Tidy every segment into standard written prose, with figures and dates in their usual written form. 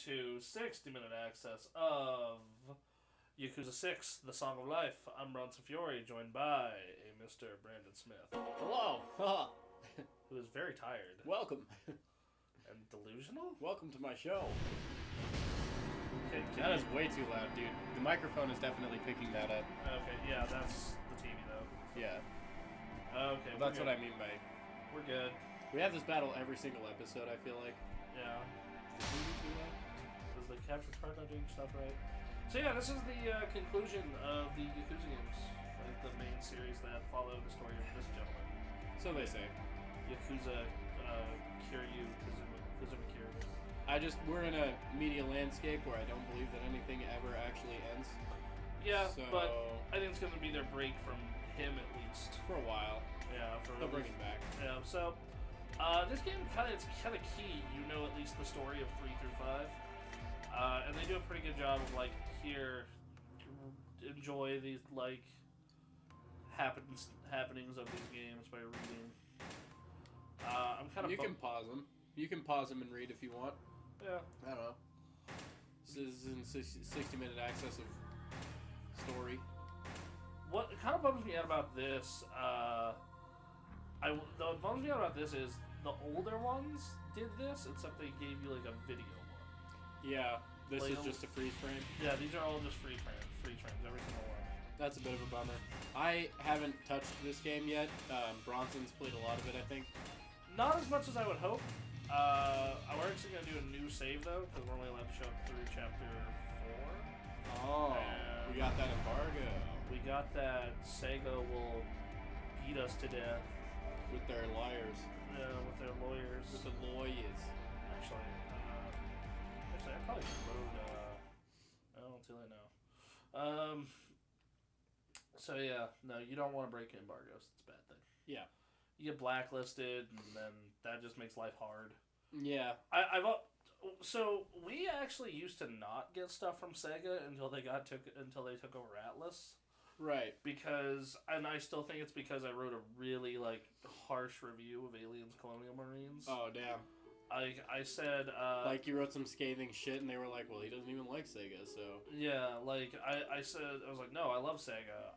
to 60-minute access of Yakuza 6, The Song of Life. I'm Bronson Fiore, joined by a Mr. Brandon Smith. Hello. Who is very tired. Welcome. And delusional? Welcome to my show. That That is way too loud, dude. The microphone is definitely picking that up. Okay, yeah, that's the TV, though. Yeah. Okay, Well, that's what I mean by... We're good. We have this battle every single episode, I feel like. Yeah. Is the capture card not doing stuff right? So yeah, this is the conclusion of the Yakuza games. Like the main series that follow the story of this gentleman. So they say. Yakuza Kiryu Kazuma Kiryu. We're in a media landscape where I don't believe that anything ever actually ends. Yeah, so, but I think it's going to be their break from him at least. For a while. Yeah, they'll bring him back. Yeah, so this game it's kind of key. You know at least the story of 3 through 5. And they do a pretty good job of like, here, enjoy these like happenings of these games by reading. I'm kind of. You can pause them. You can pause them and read if you want. Yeah. I don't know. This is in 60-minute access of story. What kind of bums me out about this? What bums me out about this is the older ones did this, except they gave you like a video one. Yeah, this like, is just a freeze frame. Yeah, these are all just free frames, every single one. That's a bit of a bummer. I haven't touched this game yet. Bronson's played a lot of it, I think. Not as much as I would hope. We're actually going to do a new save, though, because we're only allowed to show up through Chapter 4. Oh, and we got that embargo. We got that Sega will beat us to death. With their liars. Yeah, with their lawyers. With the lawyers. Actually, I probably load, until I know. So yeah, no, you don't want to break embargoes. It's a bad thing. Yeah. You get blacklisted, and then that just makes life hard. Yeah. So we actually used to not get stuff from Sega until they took over Atlas. Right. Because, and I still think it's because I wrote a really like harsh review of Aliens Colonial Marines. Oh damn. I said like you wrote some scathing shit and they were like, well, he doesn't even like Sega, so yeah, like I was like, no, I love Sega.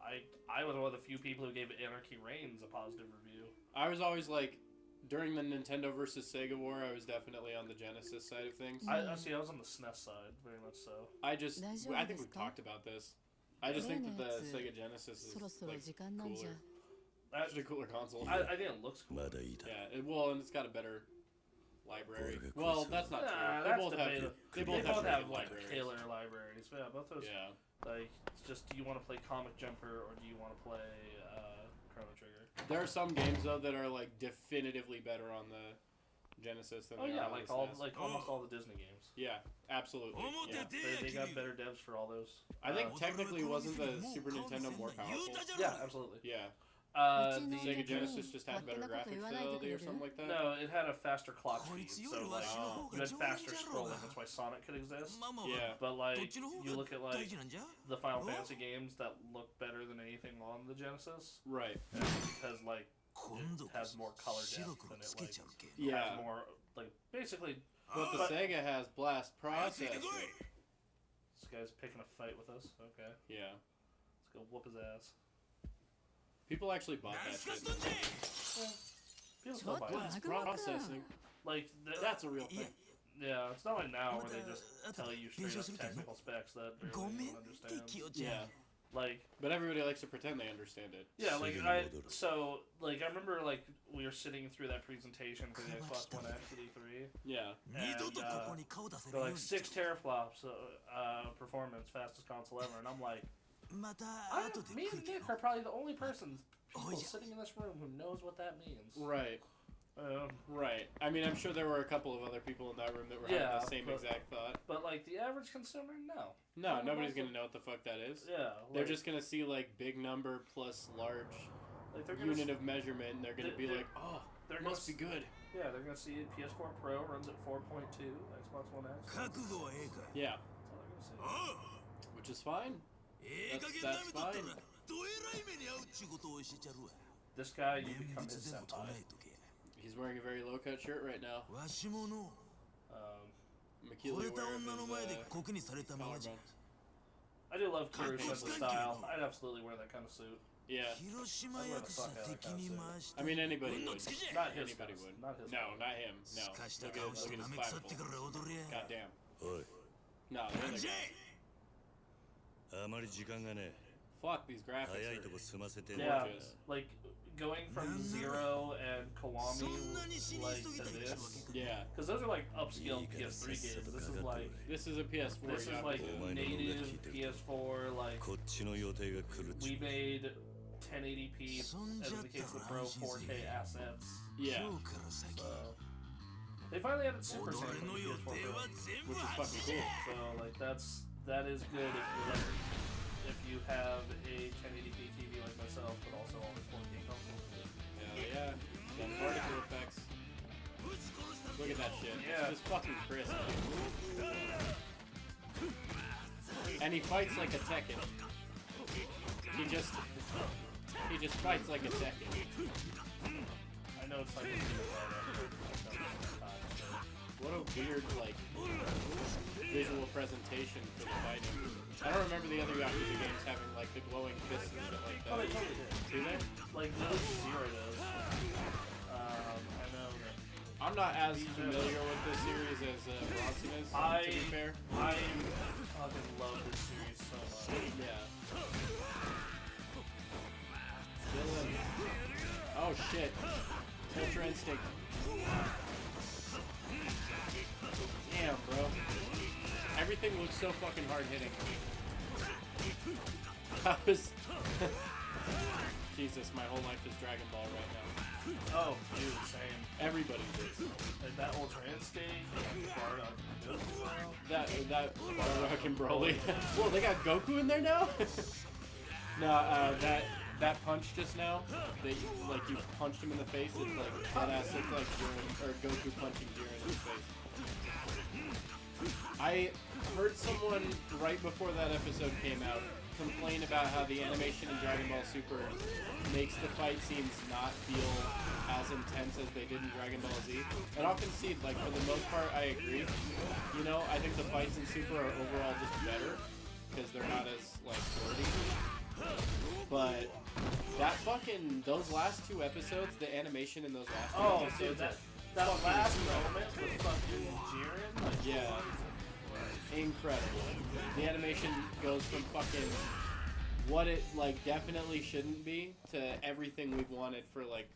I was one of the few people who gave Anarchy Reigns a positive review. I was always like, during the Nintendo versus Sega war, I was definitely on the Genesis side of things. I was on the SNES side, very much so. I think we've talked about this. I just think that the Sega Genesis is like cooler. Actually, a cooler console. I think it looks cool. Yeah, and it's got a better library. Well, that's not true. They both have like libraries. killer libraries. But yeah, both those. Yeah. Like, it's just, do you want to play Comic Jumper or do you want to play Chrono Trigger? There are some games though that are like definitively better on the Genesis than they are on the SNES. Almost all the Disney games. Yeah, absolutely. Yeah. They got better devs for all those. I think technically wasn't the Super Nintendo more powerful? Yeah, absolutely. Yeah. The Sega Genesis just had better graphics fidelity or something like that? No, it had a faster clock speed, so like you had faster scrolling. That's why Sonic could exist. Yeah. But like you look at like the Final Fantasy games that look better than anything on the Genesis. Right. Because like it has more color depth than it has more like basically. But the Sega has blast processor. This guy's picking a fight with us. Okay. Yeah. Let's go whoop his ass. People actually bought that shit. People still buy it. Blast processing. Like that's a real thing. Yeah, it's not like now where they just tell you straight up technical specs that barely anyone understands. Yeah. Like, but everybody likes to pretend they understand it. Yeah, like I remember like we were sitting through that presentation for the Xbox One X at E3. Yeah. And they're like 6 teraflops performance, fastest console ever, and I'm like, me and Nick are probably the only people sitting in this room who knows what that means. Right. Right. I mean, I'm sure there were a couple of other people in that room that were having the same exact thought. But, like, the average consumer, no. No, nobody's going to know what the fuck that is. Yeah. They're just going to see, like, big number plus large unit of measurement, and they're going to be like, oh, that must be good. Yeah, they're going to see PS4 Pro runs at 4.2, Xbox One X. Yeah. That's all they're going to see. Which is fine. That's fine. This guy, you become his senpai. He's wearing a very low-cut shirt right now. McKeely aware of his collarbone. I do love Kirusa's style. I'd absolutely wear that kind of suit. Yeah. I'd wear the fuck out of that kind of suit. I mean, anybody would. Not his. Anybody would. Not his. No, not him. No. Look at his clavicle. Goddamn. No, the other guy. Fuck these graphics are yeah, gorgeous. like going from Zero and Kiwami like to this. Yeah. Because those are like upscale PS3 games. This is a PS4. This is like native PS4. Like we made 1080p as indicates the Pro 4K assets. Yeah. So they finally added Super Saiyan on the PS4 Pro, which is fucking cool. So like that is good if you have a 1080p TV like myself, but also all this 4K console. Yeah. The particle effects. Look at that shit. Yeah. It's just fucking crisp. And he fights like a Tekken. He just fights like a Tekken. I know it's like what a weird, like, visual presentation for the fighting. I don't remember the other Yakuza games having, like, the glowing fists and shit like that. Oh, they totally did. Do they? Like, Zero does. I know that. I'm not as familiar with this series as Bronson is, to be fair. I fucking love this series so much. Yeah. Dylan. Oh, shit. Ultra Instinct. Damn, bro. Everything looks so fucking hard hitting. Jesus, my whole life is Dragon Ball right now. Oh, dude, same. Everybody is. Like that Ultra Instinct, Bardock Bardock and Broly. Whoa, they got Goku in there now? No, that punch just now, that you punched him in the face, it's like, that ass looked like Jiren, or Goku punching Jiren in the face. I heard someone right before that episode came out complain about how the animation in Dragon Ball Super makes the fight scenes not feel as intense as they did in Dragon Ball Z. And I'll concede, like, for the most part, I agree. You know, I think the fights in Super are overall just better, because they're not as, like, wordy. But that fucking, those last two episodes, the animation in those last two episodes, dude, that last moment with fucking Jiren, like, yeah, incredible. The animation goes from fucking what it like definitely shouldn't be to everything we've wanted for like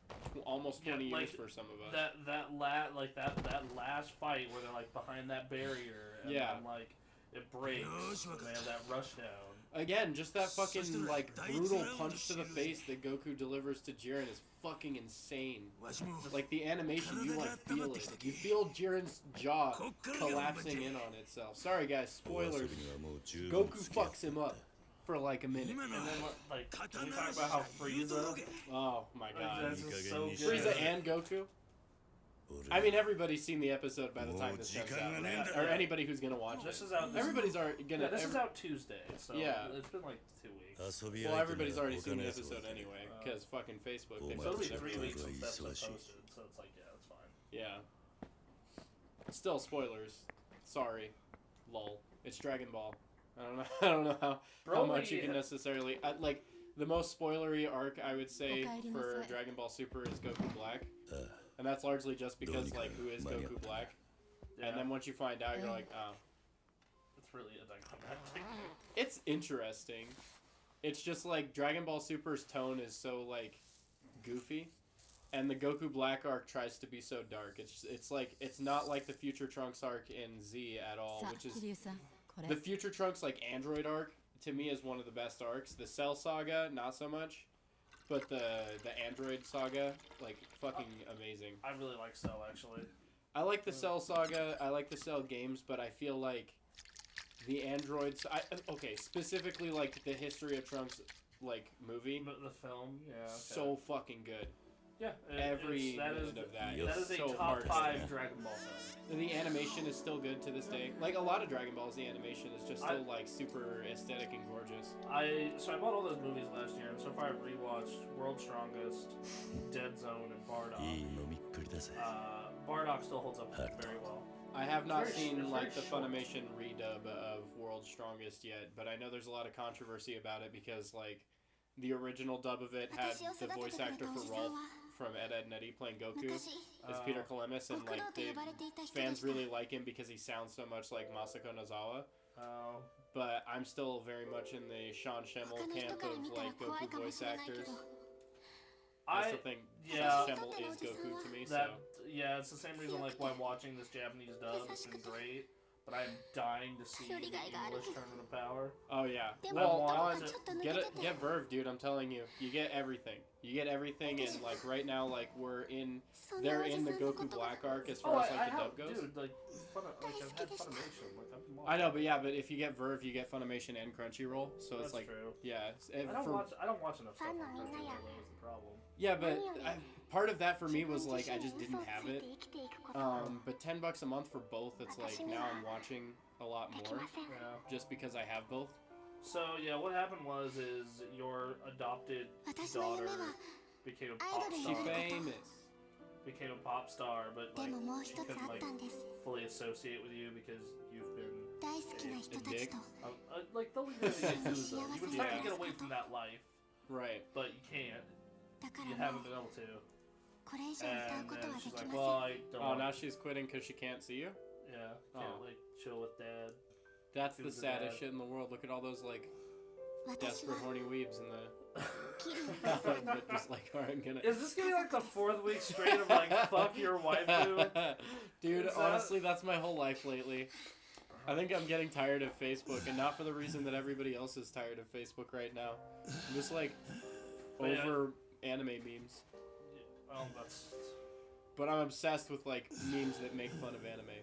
almost 20 years for some of us. That last fight where they're like behind that barrier and then, like it breaks and they have that rushdown. Again, just that fucking like brutal punch to the face that Goku delivers to Jiren is fucking insane. Like the animation, you like feel it. You feel Jiren's jaw collapsing in on itself. Sorry guys, spoilers. Goku fucks him up for like a minute. And then like, can we talk about how Frieza? Oh my god. That's just so good. Frieza and Goku? I mean, everybody's seen the episode by the time this comes out, right? Or anybody who's gonna watch this it. Is out. Everybody's already gonna. This is out Tuesday, so it's been like 2 weeks. Well, everybody's already seen the episode anyway, because fucking Facebook. So it'll be 3 weeks since that's posted, so it's like, yeah, that's fine. Yeah. Still spoilers. Sorry. Lol. It's Dragon Ball. I don't know how much you can necessarily like. The most spoilery arc I would say for Dragon Ball Super is Goku Black. And that's largely just because, like, who is Goku Black? Yeah. And then once you find out, you're like, oh. It's really anticlimactic. It's interesting. It's just, like, Dragon Ball Super's tone is so, like, goofy. And the Goku Black arc tries to be so dark. It's like, it's not like the Future Trunks arc in Z at all, which is... The Future Trunks, like, Android arc, to me, is one of the best arcs. The Cell Saga, not so much. But the Android Saga, like, fucking amazing. I really like Cell, actually. I like the Cell Saga, I like the Cell games, but I feel like the Androids... okay, specifically, like, the History of Trunks, like, movie. The film, yeah. Okay. So fucking good. Yeah. Every minute of that. That is a so top 5 Dragon Ball film. And the animation is still good to this day. Like, a lot of Dragon Balls, the animation is just still, like, super aesthetic and gorgeous. So I bought all those movies last year, and so far I've rewatched World's Strongest, Dead Zone, and Bardock. Bardock still holds up very well. I have not seen like the Funimation redub of World's Strongest yet, but I know there's a lot of controversy about it because like the original dub of it had the voice actor for Rolf from Ed, Ed and Eddie playing Goku is Peter Kalemis, and like fans really like him because he sounds so much like Masako Nozawa. But I'm still very much in the Sean Schemmel camp of like Goku voice actors. I still think Sean Schemmel is Goku to me. Yeah, it's the same reason like why watching this Japanese dub has been great. But I'm dying to see the English Tournament of Power. Oh yeah. Well, get Verve, dude. I'm telling you, you get everything. You get everything, and like right now, like they're in the Goku Black arc as far as like the dub goes. Dude, like I've had Funimation. Like I've been watching. I know, but if you get Verve, you get Funimation and Crunchyroll. So it's like true. Yeah. I don't watch enough stuff on Crunchyroll. That was the problem. Yeah, but part of that for me was like I just didn't have it. But $10 a month for both, it's like now I'm watching a lot more, just because I have both. So yeah, what happened is your adopted daughter became a pop star. She's famous. Became a pop star, but like she couldn't like fully associate with you because you've been a dick. Like the Yakuza. You've been trying to get away from that life, right? But you can't. You haven't been able to. And then she's like, well, I don't. Oh, now she's quitting because she can't see you? Yeah, can't like chill with dad. That's the saddest shit in the world. Look at all those like desperate horny weebs in the that just like aren't gonna. Is this gonna be like the 4th week straight of like fuck your waifu? Dude, honestly, that's my whole life lately. I think I'm getting tired of Facebook, and not for the reason that everybody else is tired of Facebook right now. I'm just like over anime memes. Well, But I'm obsessed with like memes that make fun of anime,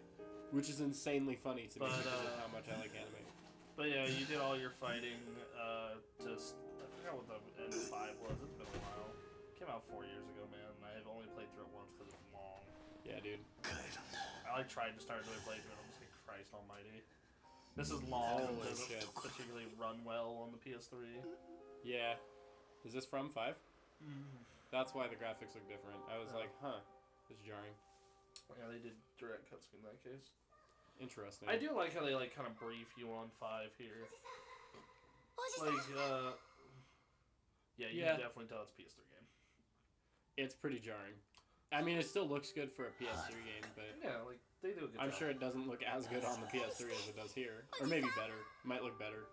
which is insanely funny to me because of how much I like anime. But yeah, you did all your fighting. I forgot what the N5 was. It's been a while. It came out 4 years ago, man. And I've only played through it once because it's long. Yeah, dude. I like tried to start doing playthrough, and I'm just like, Christ Almighty. This is long. It doesn't particularly run well on the PS3. Yeah. Is this from 5? That's why the graphics look different. I was like, huh, it's jarring. Yeah, they did direct cutscene in that case. Interesting. I do like how they like kind of brief you on 5 here. Like, yeah, you can definitely tell it's a PS3 game. It's pretty jarring. I mean, it still looks good for a PS3 game, but yeah, like they do a good job. I'm sure it doesn't look as good on the PS3 as it does here, or maybe better. Might look better.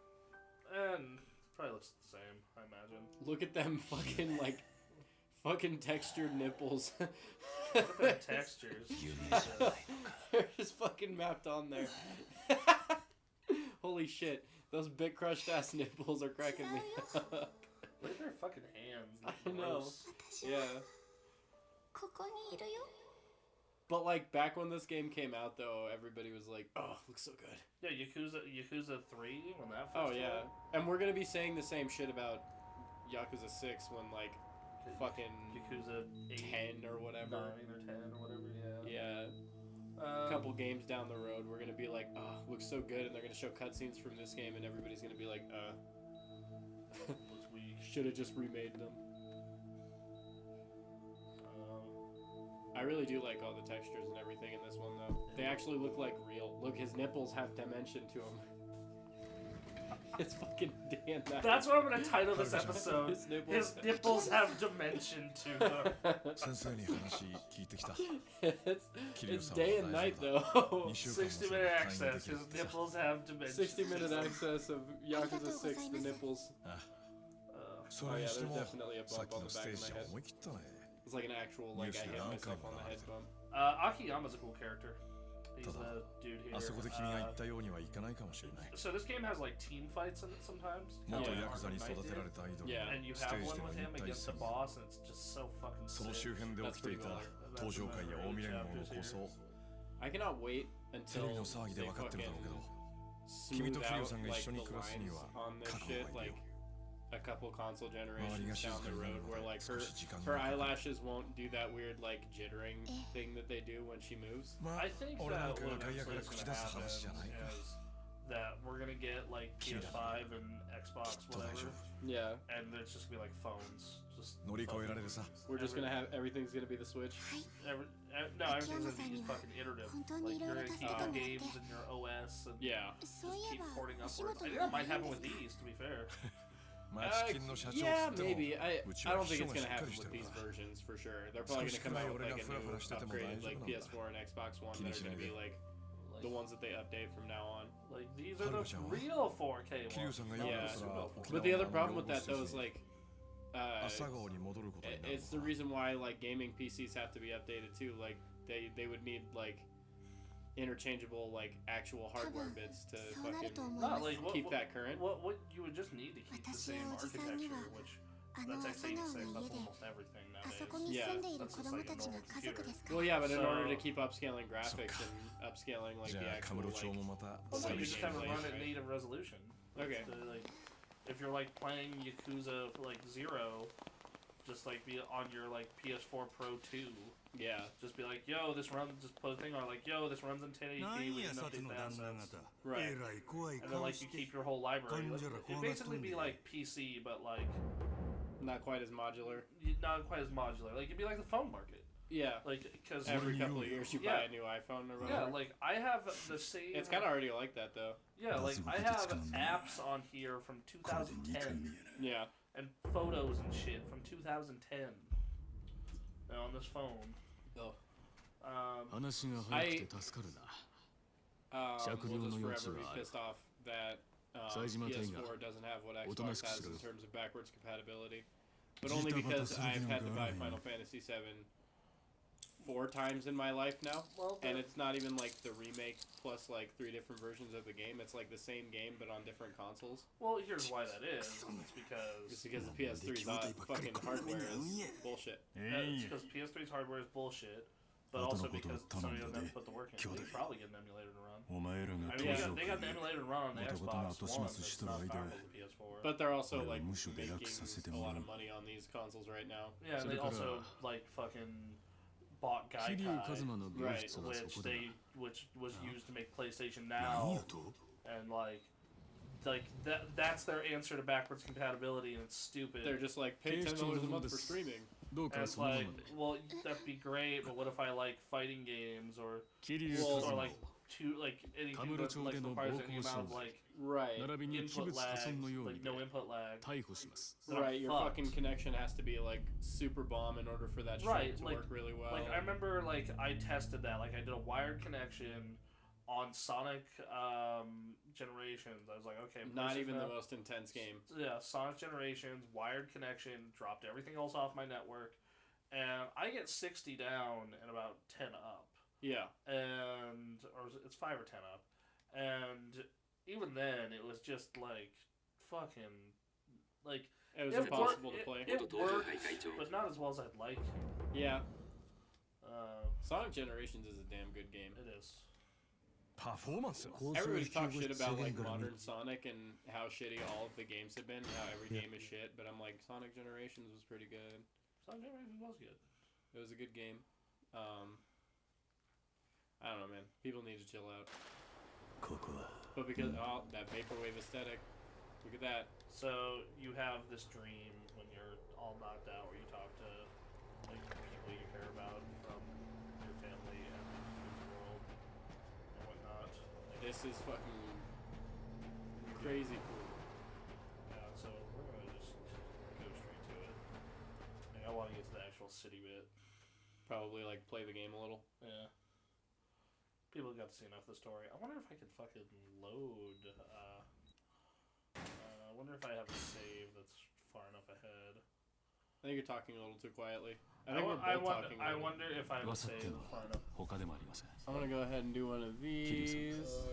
And probably looks the same, I imagine. Look at them fucking like. Fucking textured nipples. Look at the textures. They're just fucking mapped on there. Holy shit. Those big crushed ass nipples are cracking me up. Look at their fucking hands. I know. Yeah. But like back when this game came out though, everybody was like, oh, it looks so good. Yeah, Yakuza 3 when that first came out. And we're gonna be saying the same shit about Yakuza 6 when like fucking Yakuza 10 or whatever. 9 or 10 or whatever, yeah. A couple games down the road, we're gonna be like, oh, looks so good, and they're gonna show cutscenes from this game, and everybody's gonna be like, looks weak. Should have just remade them. I really do like all the textures and everything in this one, though. They actually look like real. Look, his nipples have dimension to them. It's fucking damn that. That's what I'm gonna title this episode. His nipples have dimension to them. It's day and night though. 60-minute access. His nipples have dimension. 60-minute access of Yakuza 6. The nipples. Oh yeah, there's definitely a bump on the back of my head. It's like an actual like I hit myself on the head bump. Akiyama's a cool character. He's the dude here. So this game has like team fights in it sometimes. Yeah. And you have one with him against the boss, and it's just so fucking sick. That's pretty cool. I cannot wait until they fucking smooth out like the lines on this shit, like a couple console generations down the road, where like her eyelashes won't do that weird like jittering thing that they do when she moves. I think that what eventually is gonna happen is that we're gonna get like PS5 and Xbox, whatever. Yeah. And it's just gonna be like phones. Just We're just gonna have everything's gonna be the Switch. everything's gonna be fucking iterative. Like you're gonna keep the games in your OS and just keep porting upwards. I think that might happen with these, to be fair. Yeah, maybe. I don't think it's gonna happen with these versions for sure. They're probably gonna come out with like a new upgraded like PS4 and Xbox One that are gonna be like the ones that they update from now on. Like these are the real 4K ones. Yeah, but the other problem with that though is like it's the reason why like gaming PCs have to be updated too. Like they would need like interchangeable like actual hardware bits to fucking keep that current. What you would just need to keep the same architecture, which that's x86, that's almost everything nowadays. Yeah, that's just like a normal computer. Well, yeah, but in order to keep upscaling graphics and upscaling like the actual you just have to run at native resolution. Okay. Like, if you're like playing Yakuza like 0, just like be on your like PS4 Pro 2. Yeah. Just be like, yo, this runs. Just put a thing on like, yo, this runs in 1080p. We can update the assets. Right. And then like you keep your whole library. Like, it'd basically be like PC, but like not quite as modular. Not quite as modular. Like it'd be like the phone market. Yeah. Like because every couple of years you buy a new iPhone or whatever. Yeah. Like I have the same. It's kind of already like that though. Yeah. Like I have apps on here from 2010. Yeah. And photos and shit from 2010. On this phone. Oh. We'll just forever be pissed off that PS4 doesn't have what Xbox has in terms of backwards compatibility. But only because I've had to buy Final Fantasy VII 4 times in my life now. And it's not even like the remake plus like 3 different versions of the game. It's like the same game but on different consoles. Well, here's why that is. It's because the PS3's fucking hardware is bullshit. It's because PS3's hardware is bullshit. But also because Sony doesn't have to put the work in. They can probably get an emulator to run. I mean, they got the emulator to run on the Xbox One. That's not powerful as the PS4. But they're also like making a lot of money on these consoles right now. Yeah, and they also like fucking bought Gaikai, right? Which was used to make PlayStation Now, and like that's their answer to backwards compatibility, and it's stupid. They're just like pay $10 a month for streaming. And it's like, well, that'd be great, but what if I like fighting games or like anything that like requires any amount of like input lag, like no input lag. Right, your fucking connection has to be like super bomb in order for that shit to work really well. Like I remember, like I tested that. Like I did a wired connection on Sonic Generations. I was like, okay, not even the most intense game. Yeah, Sonic Generations, wired connection, dropped everything else off my network, and I get 60 down and about 10 up. Yeah. Or it's 5 or 10 up. And even then, it was just like fucking like it was impossible to play. It worked, but not as well as I'd like. Yeah. Sonic Generations is a damn good game. It is. Everybody talks shit about like modern Sonic and how shitty all of the games have been, how every game is shit, but I'm like, Sonic Generations was pretty good. Sonic Generations was good. It was a good game. I don't know, man. People need to chill out. But because that vaporwave aesthetic, look at that. So you have this dream when you're all knocked out, where you talk to like people you care about from your family and the world and whatnot. This is fucking crazy cool. Yeah, so we're gonna just go straight to it. I want to get to the actual city bit. Probably like play the game a little. Yeah. People got to see enough of the story. I wonder if I could fucking load. I wonder if I have a save that's far enough ahead. I think you're talking a little too quietly. I wonder if I have a save far enough. I'm gonna go ahead and do one of these.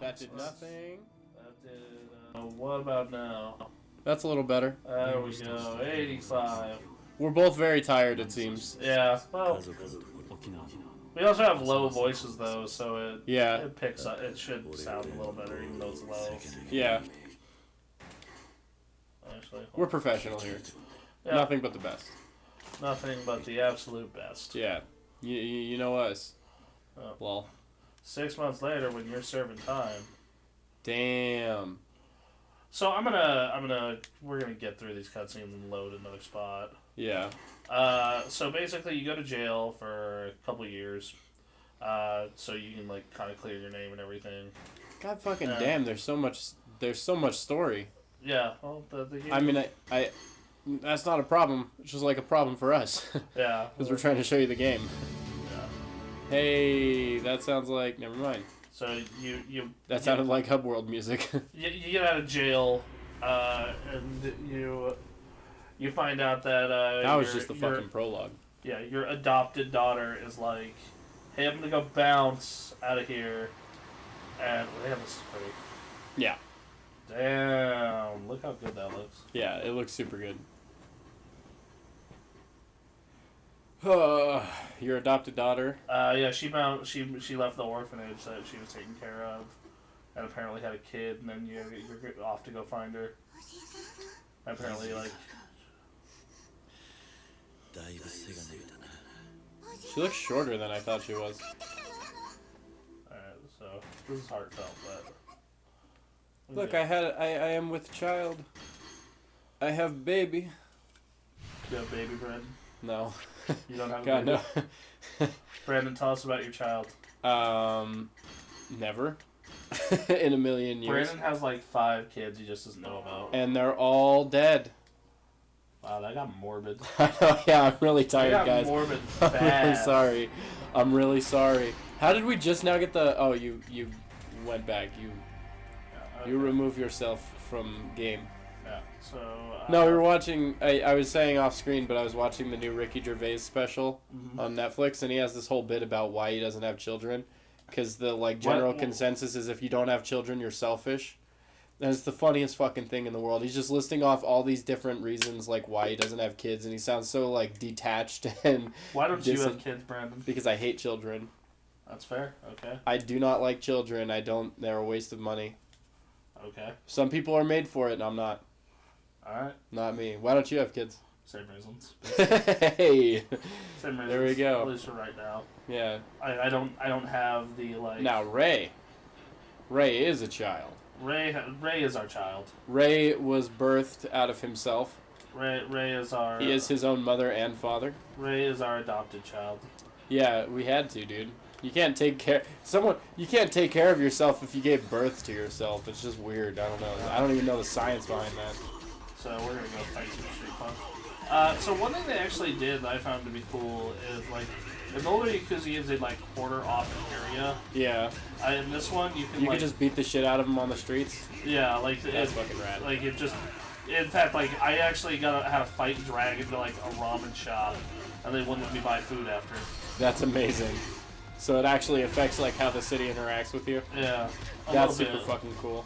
That did nothing. That did. What about now? That's a little better. There we go. 85. We're both very tired, it seems. Yeah. Well. We also have low voices though, so it picks up. It should sound a little better even though it's low. Yeah. Actually, we're professional here. Yeah. Nothing but the best. Nothing but the absolute best. Yeah. You know us. Oh. Well. 6 months later, when you're serving time. Damn. So we're gonna get through these cutscenes and load another spot. Yeah. So basically, you go to jail for a couple years, so you can like kind of clear your name and everything. God fucking damn! There's so much story. Yeah. Well, the game... I mean, I that's not a problem. It's just like a problem for us. Yeah. Because we're trying to show you the game. Yeah. Hey, that sounds like... Never mind. So That sounded like Hub World music. you get out of jail, and you find out that that was just the fucking prologue. Yeah, your adopted daughter is like, hey, I'm gonna go bounce out of here, and damn, this is pretty. Yeah. Damn, look how good that looks. Yeah, it looks super good. Your adopted daughter? Yeah, she left the orphanage that she was taking care of, and apparently had a kid, and then you're off to go find her. Apparently, like... She looks shorter than I thought she was. Alright, so this is heartfelt, but... Look, I am with child. I have baby. You have baby, Brandon? No. You don't have a God, baby? no. Brandon, tell us about your child. Never. In a million years. Brandon has like 5 kids he just doesn't know about. And they're all dead. Wow, that got morbid. Yeah, I'm really tired, guys. Morbid I'm fast. really sorry. I'm really sorry. How did we just now get the... Oh, you went back. You remove yourself from game. Yeah, so... No, we were watching... I was saying off screen, but I was watching the new Ricky Gervais special on Netflix, and he has this whole bit about why he doesn't have children. Because the general consensus is if you don't have children, you're selfish. And it's the funniest fucking thing in the world. He's just listing off all these different reasons like why he doesn't have kids, and he sounds so like detached and... Why don't you have kids, Brandon? Because I hate children. That's fair, okay. I do not like children. They're a waste of money. Okay. Some people are made for it, and I'm not. Alright. Not me. Why don't you have kids? Same reasons. Hey! Same reasons. There we go. At least for right now. Yeah. I don't have the, like... Now, Ray. Ray is a child. Ray is our child. Ray was birthed out of himself. Ray is our... He is his own mother and father. Ray is our adopted child. Yeah, we had to, dude. You can't take care... You can't take care of yourself if you gave birth to yourself. It's just weird. I don't know. I don't even know the science behind that. So we're gonna go fight some street punch. So one thing they actually did that I found to be cool is, like, in the older Yakuza games, they'd, like, quarter off an area. Yeah. In this one, you can, You could just beat the shit out of them on the streets? Yeah, like... That's fucking rad. Like, it just... In fact, like, I actually had a fight drag into, like, a ramen shop, and they wouldn't let me buy food after. That's amazing. So it actually affects, like, how the city interacts with you? Yeah. That's super fucking cool.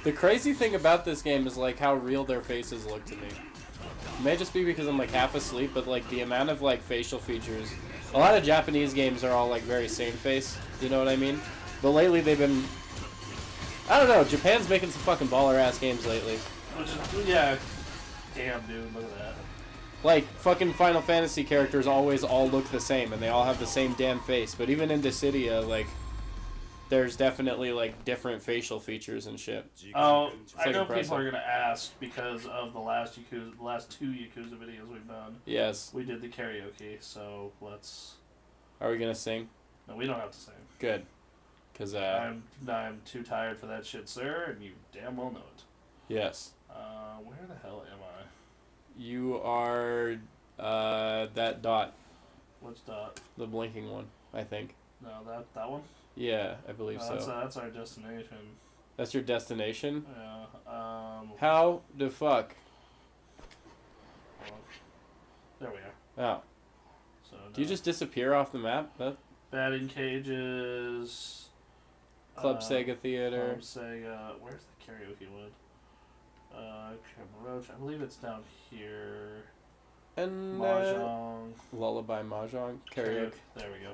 The crazy thing about this game is, like, how real their faces look to me. It may just be because I'm, like, half asleep, but, like, the amount of, like, facial features... A lot of Japanese games are all, like, very same face. You know what I mean? But lately they've been... I don't know. Japan's making some fucking baller-ass games lately. Which is... Yeah. Damn, dude. Look at that. Like, fucking Final Fantasy characters always all look the same, and they all have the same damn face. But even in Dissidia, like... There's definitely, like, different facial features and shit. Oh, It's, like, I know impressive. people are going to ask because of the last 2 Yakuza videos we've done. Yes. We did the karaoke, so let's... Are we gonna sing? No, we don't have to sing. Good. Because, I'm too tired for that shit, sir, and you damn well know it. Yes. Where the hell am I? You are, that dot. Which dot? The blinking one, I think. No, that one? Yeah, I believe so. That's our destination. That's your destination? Yeah. How the fuck? There we are. Oh. So, Do you just disappear off the map? That batting cages. Club Sega Theater. Club Sega. Where's the karaoke one? Roach. I believe it's down here. And Mahjong. Lullaby Mahjong. Karaoke. There we go.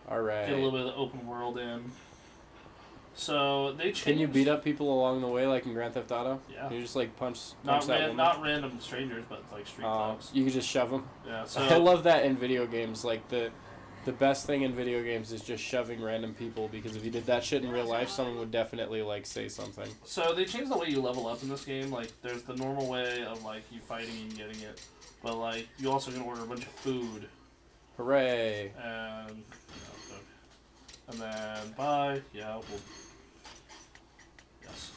Alright. Get a little bit of the open world in. So they changed. Can you beat up people along the way like in Grand Theft Auto? Yeah. You just like punch Not that woman? not random strangers, but like street thugs. You can just shove them. Yeah. So I love that in video games. Like the best thing in video games is just shoving random people, because if you did that shit in real life, someone would definitely like say something. So they changed the way you level up in this game. Like there's the normal way of like you fighting and getting it, but like you also can order a bunch of food. Hooray! And then buy. Yeah. We'll, yes.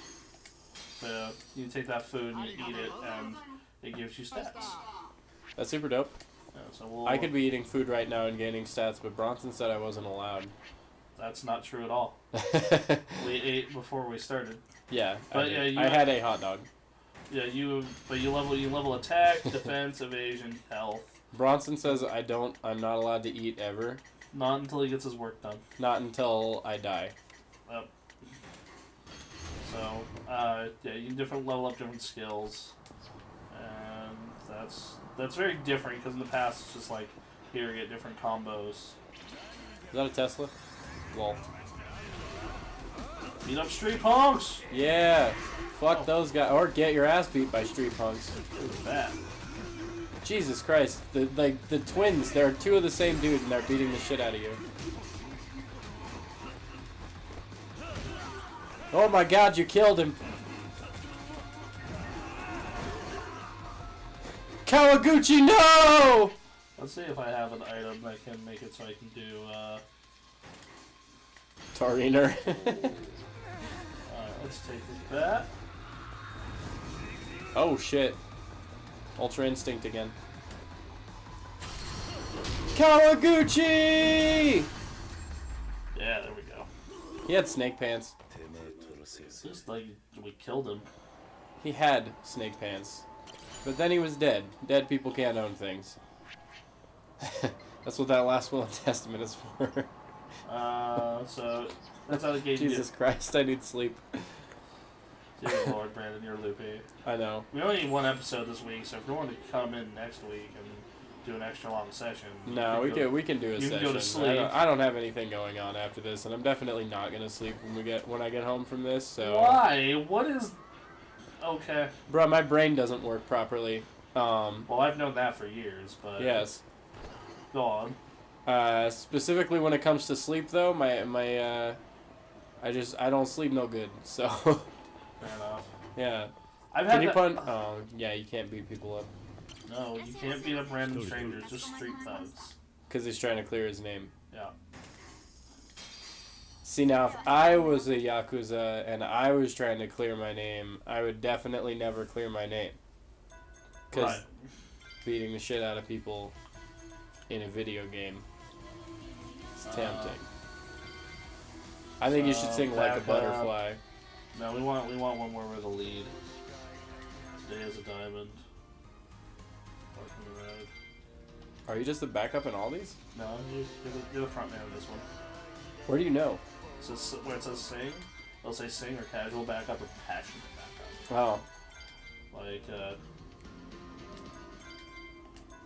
So you take that food and you eat it, and it gives you stats. That's super dope. Yeah, so I could be eating food right now and gaining stats, but Bronson said I wasn't allowed. That's not true at all. We ate before we started. Yeah, but I had a hot dog. Yeah, you level attack, defense, evasion, health. Bronson says I'm not allowed to eat ever. Not until he gets his work done. Not until I die. Yep. So, yeah, you can level up different skills, and that's very different, because in the past it's just like, here, get different combos. Is that a Tesla? Lol. Beat up street punks! Yeah! Fuck those guys. Or get your ass beat by street punks. Who's that? Jesus Christ. The twins, they're two of the same dude and they're beating the shit out of you. Oh my god, you killed him. Kawaguchi, no! Let's see if I have an item that can make it so I can do, Toriner. let's take this bat. Oh shit. Ultra Instinct again. Kawaguchi! Yeah, there we go. He had snake pants. Just like we killed him. He had snake pants. But then he was dead. Dead people can't own things. That's what that last will and testament is for. So that's how the game. Jesus Christ, I need sleep. Dear Lord, Brandon, you're loopy. I know. We only need one episode this week, so if you want to come in next week and do an extra long session, no, we can do a session. You can go to sleep. I don't have anything going on after this, and I'm definitely not gonna sleep when I get home from this. So why? What is? Okay. Bro, my brain doesn't work properly. Well, I've known that for years, but yes. Go on. Specifically when it comes to sleep, though, I don't sleep no good. So. Fair enough. Yeah. Can you pun? Oh, yeah, you can't beat people up. No, you can't beat up random strangers, just street thugs. Because he's trying to clear his name. Yeah. See, now, if I was a Yakuza and I was trying to clear my name, I would definitely never clear my name. Because beating the shit out of people in a video game is tempting. I think you should sing Like a Butterfly. No, we want one where we're the lead. Day as a diamond. Walking the road. Are you just the backup in all these? No, you're the front man of this one. Where do you know? So where it says sing, it'll say sing or casual backup or passionate backup. Oh. Like,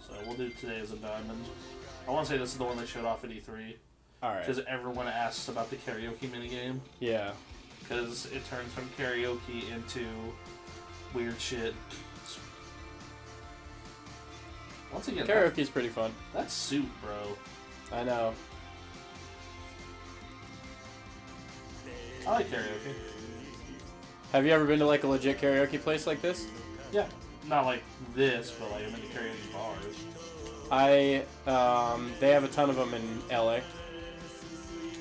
so we'll do Today as a Diamond. I want to say this is the one they showed off at E3. Alright. Because everyone asks about the karaoke minigame. Yeah. Because it turns from karaoke into weird shit. Once again, karaoke's pretty fun. That's soup, bro. I know. I like karaoke. Have you ever been to like a legit karaoke place like this? Yeah. Not like this, but like I'm in the karaoke bars. They have a ton of them in LA.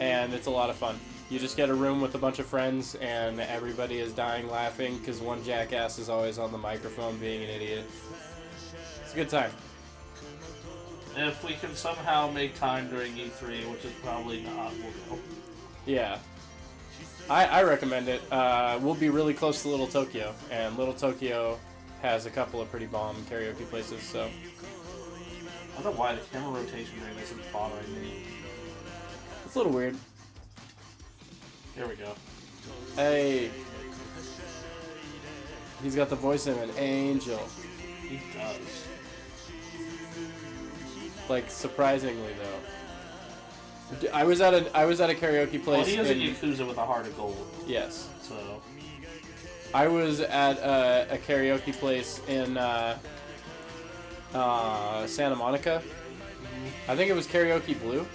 And it's a lot of fun. You just get a room with a bunch of friends and everybody is dying laughing because one jackass is always on the microphone being an idiot. It's a good time. If we can somehow make time during E3, which is probably not, we'll go. Yeah. I recommend it. We'll be really close to Little Tokyo, and Little Tokyo has a couple of pretty bomb karaoke places, so. I don't know why the camera rotation during this is bothering me. It's a little weird. Here we go. Hey. He's got the voice of an angel. He does. Like, surprisingly, though. I was at a karaoke place. Well, he is a Yakuza with a heart of gold. Yes. So. I was at a karaoke place in Santa Monica. I think it was Karaoke Blue.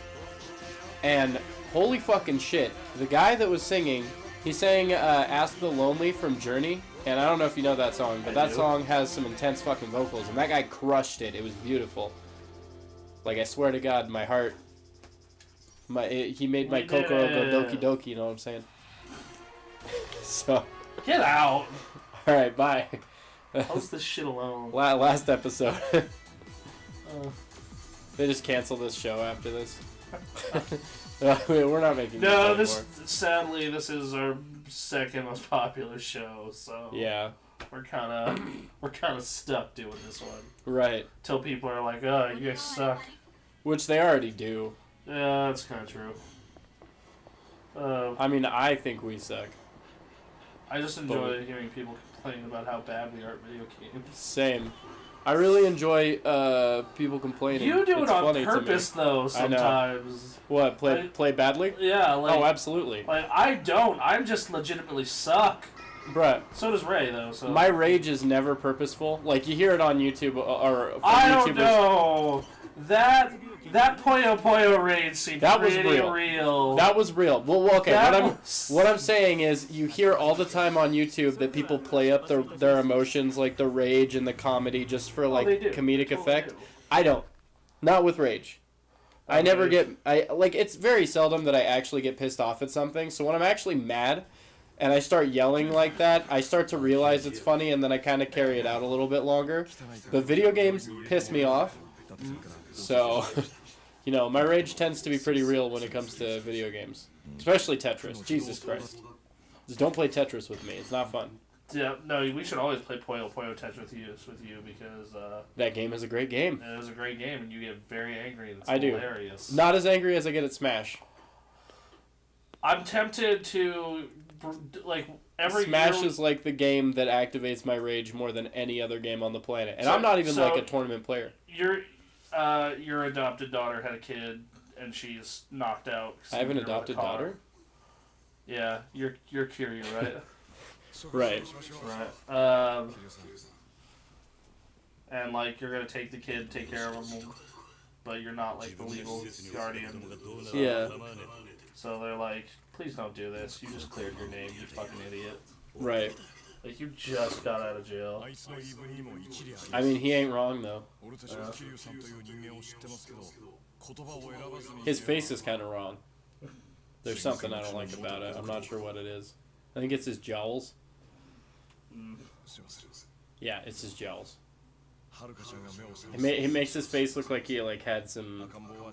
And holy fucking shit, the guy that was singing, he sang Ask the Lonely from Journey. And I don't know if you know that song, but that song has some intense fucking vocals. And that guy crushed it. It was beautiful. Like, I swear to God, my heart... he made my Kokoro go doki doki, you know what I'm saying? So... Get out! Alright, bye. Post this shit alone. Last episode. They just cancel this show after this. We're not making no, anymore. Sadly, this is our second most popular show, so... Yeah. We're kind of stuck doing this one. Right. Till people are like, oh, you guys suck. Which they already do. Yeah, that's kind of true. I mean, I think we suck. I just enjoy hearing people complain about how bad we are at video games. Same. I really enjoy people complaining. You do it's it on funny purpose, though, sometimes. What, play badly? Yeah, like... Oh, absolutely. Like, I don't. I'm just legitimately suck. Bruh. So does Ray, though, so... My rage is never purposeful. Like, you hear it on YouTube, or from I YouTubers. don't know. That Puyo Puyo rage seemed pretty real. That was real. Well, okay. What I'm saying is, you hear all the time on YouTube that people play up their emotions, like the rage and the comedy, just for like comedic effect. I don't. Not with rage. I never get. It's very seldom that I actually get pissed off at something. So when I'm actually mad, and I start yelling like that, I start to realize it's funny, and then I kind of carry it out a little bit longer. But video games piss me off. So, you know, my rage tends to be pretty real when it comes to video games. Especially Tetris. Jesus Christ. Just don't play Tetris with me. It's not fun. Yeah, no, we should always play Puyo Puyo Tetris with you because... that game is a great game. It is a great game, and you get very angry, and it's I hilarious. Do. Not as angry as I get at Smash. I'm tempted to, like, Smash is like the game that activates my rage more than any other game on the planet. And I'm not even like a tournament player. Your adopted daughter had a kid, and she's knocked out. I have an adopted daughter? Yeah, you're Kiryu, right? Right. Right. And, like, you're gonna take the kid, take care of him, but you're not, like, the legal guardian. So, yeah. So they're like, please don't do this. You just cleared your name, you fucking idiot. Right. Like, you just got out of jail. I mean, he ain't wrong, though. His face is kind of wrong. There's something I don't like about it. I'm not sure what it is. I think it's his jowls. Yeah, it's his jowls. It makes his face look like he had an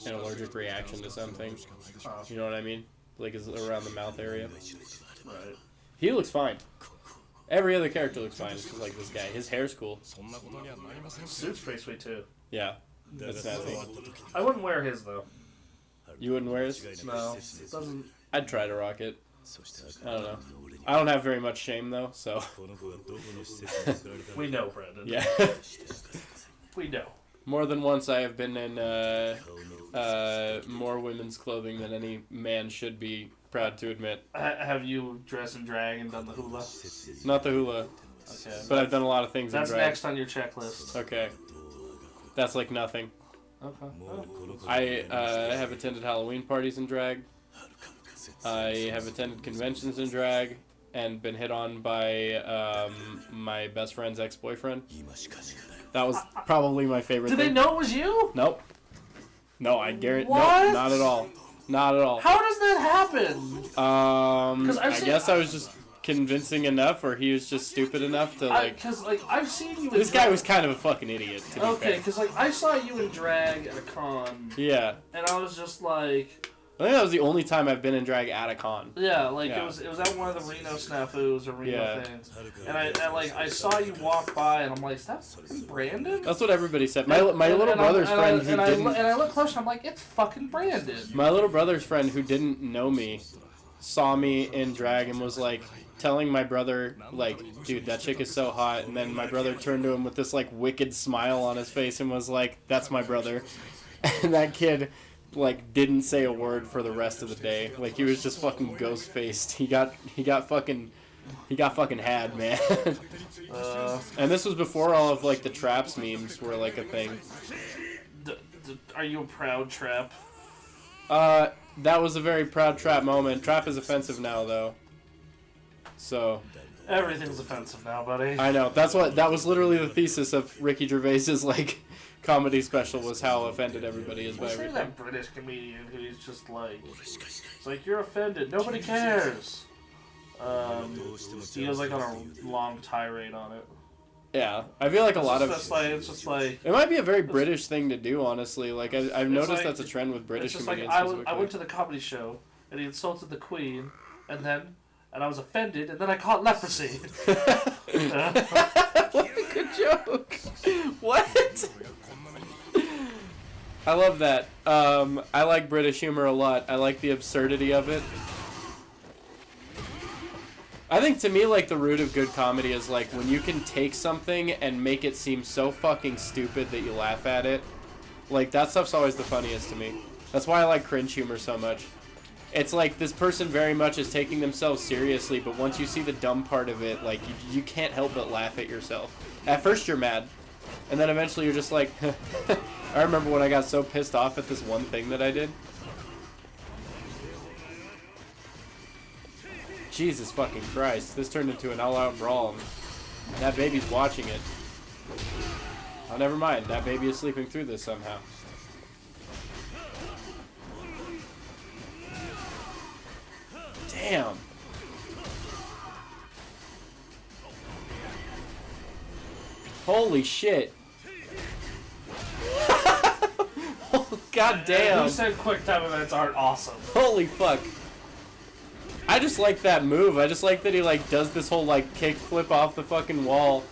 allergic reaction to something. You know what I mean? Like it's around the mouth area. Right. He looks fine. Every other character looks fine. It's just like this guy. His hair's cool. Suit's pretty sweet too. Yeah, that's snazzy. I wouldn't wear his though. You wouldn't wear his? No, it doesn't. I'd try to rock it. I don't know. I don't have very much shame though, so. We know, Brendan. Yeah. We know. More than once I have been in more women's clothing than any man should be proud to admit. Have you dressed in drag and done the hula? Not the hula. Okay. But I've done a lot of things in drag. That's next on your checklist. Okay. That's like nothing. Okay. Oh. I have attended Halloween parties in drag. I have attended conventions in drag and been hit on by my best friend's ex-boyfriend. That was probably my favorite thing. Did they know it was you? Nope. No, I guarantee. What? No, not at all. Not at all. How does that happen? I guess I was just convincing enough, or he was just stupid enough to like. Because I've seen you. This guy was kind of a fucking idiot. To be okay, fair. because I saw you in drag at a con. Yeah. And I was just like. I think that was the only time I've been in drag at a con. Yeah, like it was at one of the Reno snafus or Reno things, and I saw you walk by and I'm like, is that fucking Brandon? That's what everybody said. My little brother's friend who didn't. And I look close and I'm like, it's fucking Brandon. My little brother's friend who didn't know me saw me in drag and was like telling my brother like, dude, that chick is so hot. And then my brother turned to him with this like wicked smile on his face and was like, that's my brother. And that kid like didn't say a word for the rest of the day. Like he was just fucking ghost faced. He got fucking had, man. And this was before all of like the traps memes were like a thing. Are you a proud trap? That was a very proud trap moment. Trap is offensive now though. So everything's offensive now, buddy. I know. That was literally the thesis of Ricky Gervais's like comedy special, was how offended everybody is by everything. That British comedian who's just like, it's like, you're offended, nobody cares. He was like on a long tirade on it. Yeah, I feel like it's just like it might be a very British thing to do, honestly. Like I've noticed like, that's a trend with British comedians. Like I went to the comedy show and he insulted the Queen, and I was offended, and then I caught leprosy. What a good joke! What? I love that. I like British humor a lot. I like the absurdity of it. I think to me, like, the root of good comedy is like when you can take something and make it seem so fucking stupid that you laugh at it. Like, that stuff's always the funniest to me. That's why I like cringe humor so much. It's like this person very much is taking themselves seriously, but once you see the dumb part of it, like, you can't help but laugh at yourself. At first you're mad, and then eventually you're just like, I remember when I got so pissed off at this one thing that I did. Jesus fucking Christ, this turned into an all-out brawl, and that baby's watching it. Oh, never mind, that baby is sleeping through this somehow. Damn. Holy shit. God damn. Who said quick time events aren't awesome? Holy fuck. I just like that move. I just like that he like does this whole like kick flip off the fucking wall.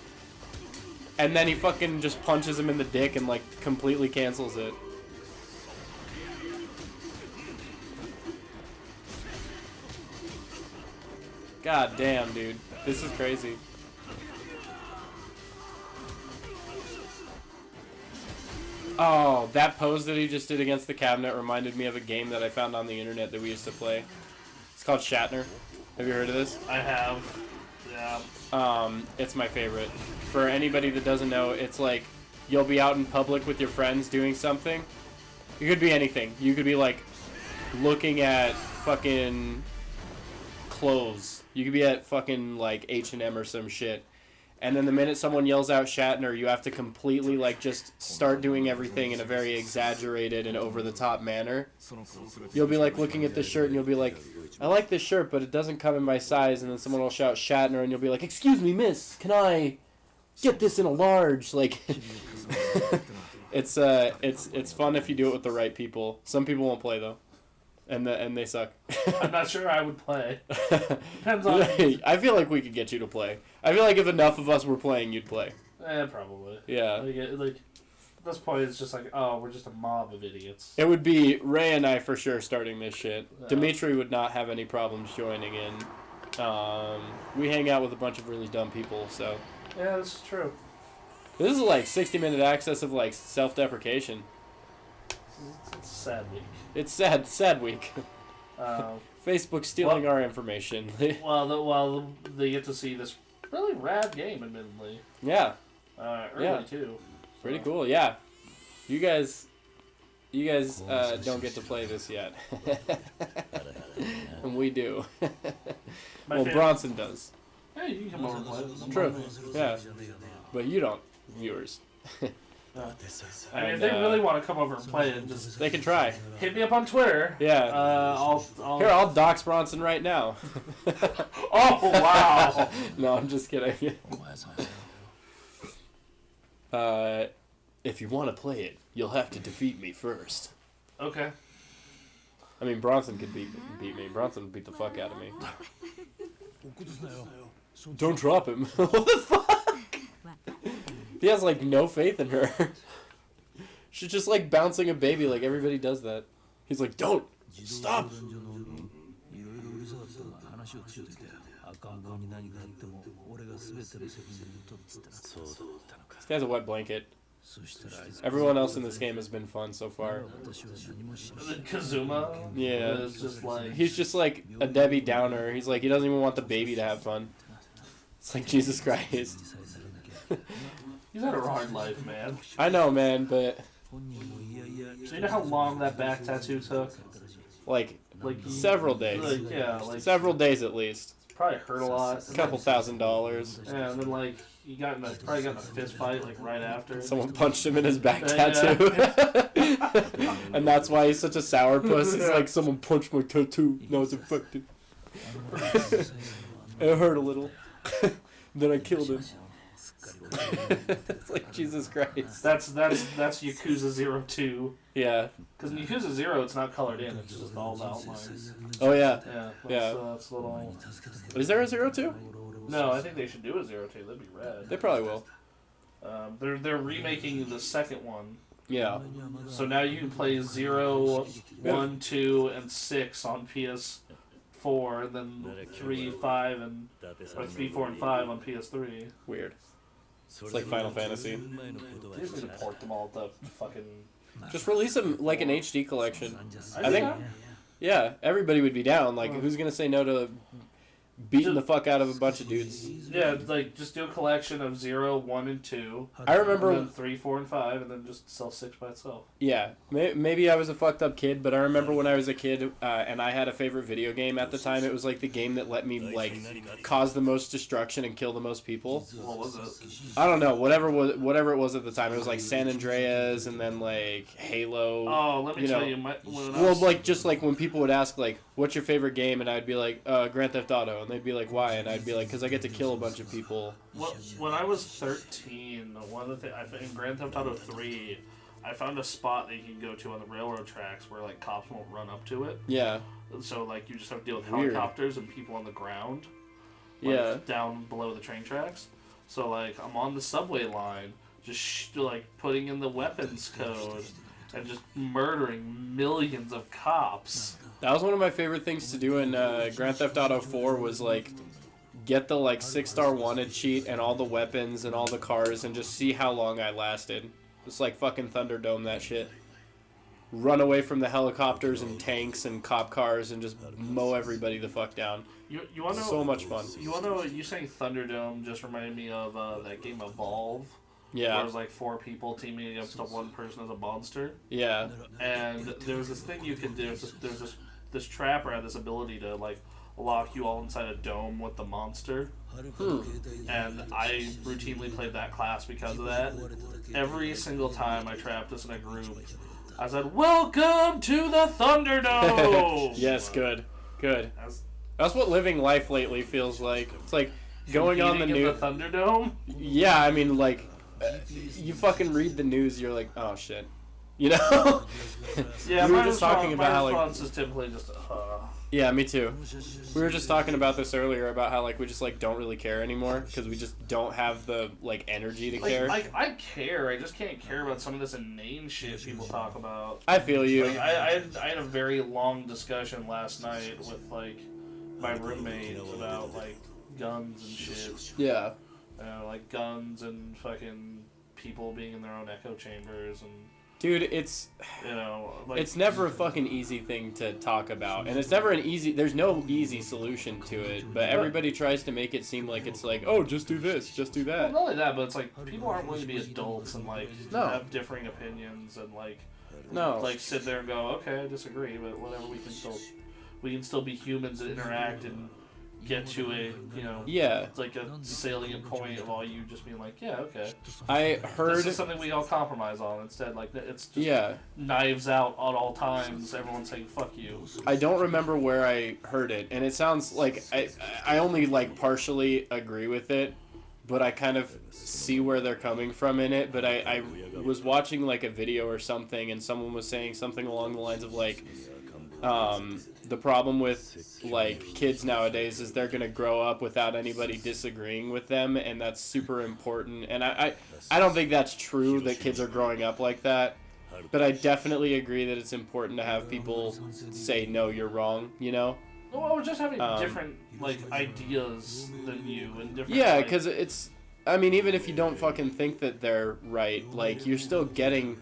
And then he fucking just punches him in the dick and like completely cancels it. God damn, dude. This is crazy. Oh, that pose that he just did against the cabinet reminded me of a game that I found on the internet that we used to play. It's called Shatner. Have you heard of this? I have. Yeah. It's my favorite. For anybody that doesn't know, it's like you'll be out in public with your friends doing something. It could be anything. You could be like looking at fucking clothes. You could be at fucking like H&M or some shit. And then the minute someone yells out Shatner, you have to completely like just start doing everything in a very exaggerated and over-the-top manner. You'll be like looking at the shirt and you'll be like, I like this shirt, but it doesn't come in my size. And then someone will shout Shatner and you'll be like, excuse me, miss, can I get this in a large? Like, it's fun if you do it with the right people. Some people won't play though. And they suck. I'm not sure I would play. Depends on. I feel like we could get you to play. I feel like if enough of us were playing, you'd play. Probably. Yeah. Like at this point, it's just like, oh, we're just a mob of idiots. It would be Ray and I for sure starting this shit. Dimitri would not have any problems joining in. We hang out with a bunch of really dumb people, so. Yeah, this is true. This is like 60-minute access of like self-deprecation. It's a sad week. It's sad week. Facebook stealing our information. well, they get to see this really rad game, admittedly. Yeah. Early too. Pretty cool, yeah. You guys don't get to play this yet. And we do. Well, Bronson does. Yeah, you can come over and play. True. Yeah. But you don't, viewers. I mean, if they really want to come over and play it, just they can try. Hit me up on Twitter. Yeah. I'll dox Bronson right now. Oh wow! No, I'm just kidding. If you want to play it, you'll have to defeat me first. Okay. I mean, Bronson could beat me. Bronson would beat the fuck out of me. Don't drop him. What the fuck? He has like no faith in her. She's just like bouncing a baby, like everybody does that. He's like, don't stop. This guy's a wet blanket. Everyone else in this game has been fun so far. Kazuma. Yeah. Is just like... He's just like a Debbie Downer. He's like, he doesn't even want the baby to have fun. It's like, Jesus Christ. He's had a hard life, man. I know, man, but... So you know how long that back tattoo took? Like several days. Several days at least. Probably hurt a lot. A couple $1,000. Yeah, and then like he probably got in a fist fight like right after. Someone punched him in his back tattoo. And that's why he's such a sourpuss. He's like, someone punched my tattoo. Now it's infected. It hurt a little. Then I killed him. It's like, Jesus Christ. That's Yakuza 02. Yeah. Because in Yakuza 0, it's not colored in. It's just all the outlines. Oh, yeah. Yeah. That's little... Is there a 02? No, I think they should do a 02. That'd be rad. They probably will. They're remaking the second one. Yeah. So now you can play 0, 1, 2, and 6 on PS4, and then 3, 5, or 3, 4, and 5 on PS3. Weird. It's like Final Fantasy. They just need to port them all to fucking... Just release them like an HD collection. I think, yeah, everybody would be down. Like, who's gonna say no to beating the fuck out of a bunch of dudes? Yeah, like just do a collection of 0, 1, and 2. I remember and then 3, 4, and 5, and then just sell 6 by itself. Yeah, maybe I was a fucked up kid, but I remember when I was a kid and I had a favorite video game at the time. It was like the game that let me like cause the most destruction and kill the most people. What was it? I don't know. Whatever it was at the time. It was like San Andreas and then like Halo. Oh, let me tell you. Like just like when people would ask like, "What's your favorite game?" and I'd be like, "Grand Theft Auto," and they'd be like, "Why?" and I'd be like, "Cause I get to kill a bunch of people." Well, when I was 13, one of the things in Grand Theft Auto 3, I found a spot that you can go to on the railroad tracks where like cops won't run up to it. Yeah. So like you just have to deal with helicopters and people on the ground. Like, down below the train tracks. So like I'm on the subway line, just like putting in the weapons code and just murdering millions of cops. That was one of my favorite things to do in Grand Theft Auto 4 was like get the like 6-star wanted cheat and all the weapons and all the cars and just see how long I lasted. Just like fucking Thunderdome that shit. Run away from the helicopters and tanks and cop cars and just mow everybody the fuck down. You wanna know, so much fun. You wanna know? You saying Thunderdome just reminded me of that game Evolve. Yeah. Where it was like 4 people teaming against one person as a monster. Yeah. And there was this thing you could do. There's this trapper had this ability to like lock you all inside a dome with the monster. And I routinely played that class because of that. Every single time I trapped us in a group, I said, "Welcome to the Thunderdome!" Yes, good. That's what living life lately feels like. It's like going on the news. The Thunderdome? Yeah, I mean, like, you fucking read the news, you're like, oh shit. You know? Yeah, we were just talking about how, like, my response is typically just, Yeah, me too. We were just talking about this earlier about how like we just like don't really care anymore because we just don't have the like energy to care. I care. I just can't care about some of this inane shit people talk about. I feel you. Like, I had a very long discussion last night with like my roommate about like guns and shit. Yeah. Like guns and fucking people being in their own echo chambers and. Dude, it's like, it's never a fucking easy thing to talk about, and it's never there's no easy solution to it, but everybody tries to make it seem like it's like, oh, just do this, just do that. Well, not only that, but it's like people aren't willing to be adults and like have differing opinions and like sit there and go, okay, I disagree, but whatever, we can still be humans and interact and get to a like a salient point of all you just being like, yeah, okay. I heard this is something we all compromise on. Instead, like it's just knives out at all times. Everyone's saying fuck you. I don't remember where I heard it, and it sounds like I only like partially agree with it, but I kind of see where they're coming from in it. But I was watching like a video or something, and someone was saying something along the lines of like, the problem with like kids nowadays is they're gonna grow up without anybody disagreeing with them, and that's super important. And I don't think that's true that kids are growing up like that, but I definitely agree that it's important to have people say no, you're wrong. You know? Well, we're just having different like ideas than you and different. Yeah, because it's I mean, even if you don't fucking think that they're right, like, you're still getting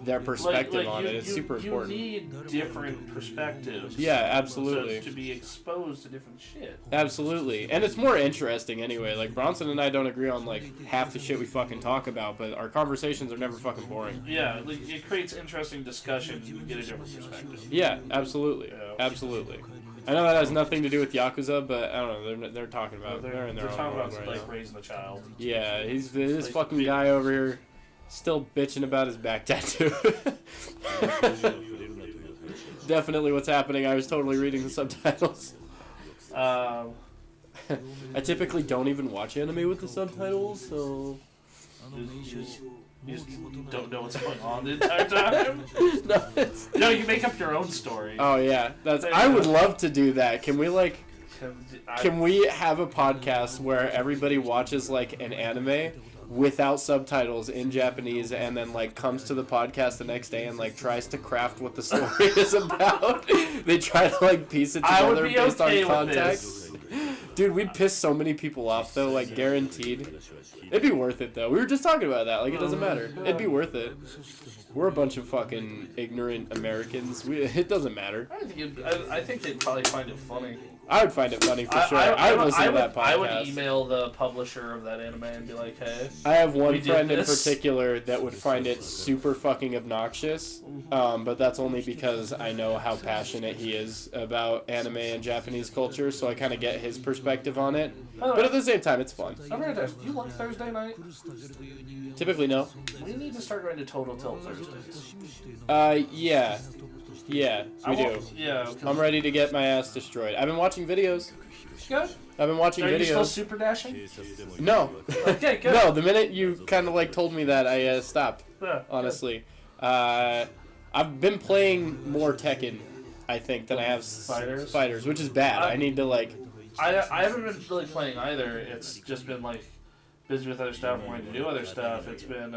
their perspective on it. It's super important. You need different perspectives. Yeah, absolutely. To be exposed to different shit. Absolutely. And it's more interesting anyway. Like, Bronson and I don't agree on, like, half the shit we fucking talk about, but our conversations are never fucking boring. Yeah, like, it creates interesting discussion and you get a different perspective. Yeah, absolutely. Yeah. Absolutely. I know that has nothing to do with Yakuza, but I don't know. They're talking about they're in their own talking world about right like now. raising a child. Yeah, he's this fucking guy over here, still bitching about his back tattoo. Definitely what's happening. I was totally reading the subtitles. I typically don't even watch anime with the subtitles, so. You just don't know what's going on the entire time. No, you make up your own story. Oh yeah, I would love to do that. Can we like? Can we have a podcast where everybody watches like an anime without subtitles in Japanese and then like comes to the podcast the next day and like tries to craft what the story is about? They try to like piece it together based on context. Dude, we'd piss so many people off though, like guaranteed. It'd be worth it though. We were just talking about that. Like it doesn't matter. It'd be worth it. We're a bunch of fucking ignorant Americans. It doesn't matter. I think they'd probably find it funny. I would find it funny for sure. I would listen to that podcast. I would email the publisher of that anime and be like, hey. I have one friend in particular that would find it super fucking obnoxious, but that's only because I know how passionate he is about anime and Japanese culture, so I kind of get his perspective on it. But at the same time, it's fun. I'm gonna ask, do you like Thursday night? Typically, no. We need to start going to Total Tilt Thursdays. Yeah. Yeah, we do. Yeah. I'm ready to get my ass destroyed. I've been watching videos. Good. I've been watching videos. Are you still super dashing? No. Okay, good. No, the minute you kind of like told me that, I stopped. Yeah, honestly. I've been playing more Tekken, I think, than I have fighters, which is bad. I need to like... I haven't been really playing either. It's just been like busy with other stuff, wanting to do other stuff. It's been...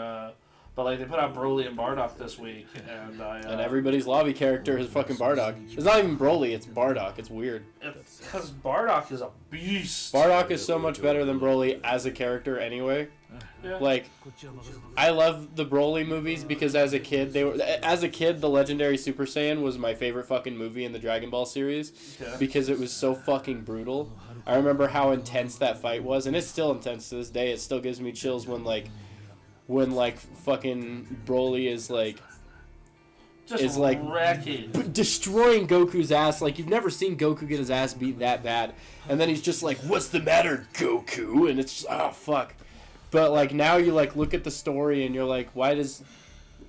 But like they put out Broly and Bardock this week, and everybody's lobby character is fucking Bardock. It's not even Broly, it's Bardock. It's weird. Because Bardock is a beast. Bardock is so much better than Broly as a character anyway. Yeah. Like, I love the Broly movies because as a kid, the Legendary Super Saiyan was my favorite fucking movie in the Dragon Ball series because it was so fucking brutal. I remember how intense that fight was, and it's still intense to this day. It still gives me chills when fucking Broly is destroying Goku's ass. Like, you've never seen Goku get his ass beat that bad. And then he's just like, what's the matter, Goku? And it's just, oh, fuck. But, like, now you, like, look at the story and you're like, why does...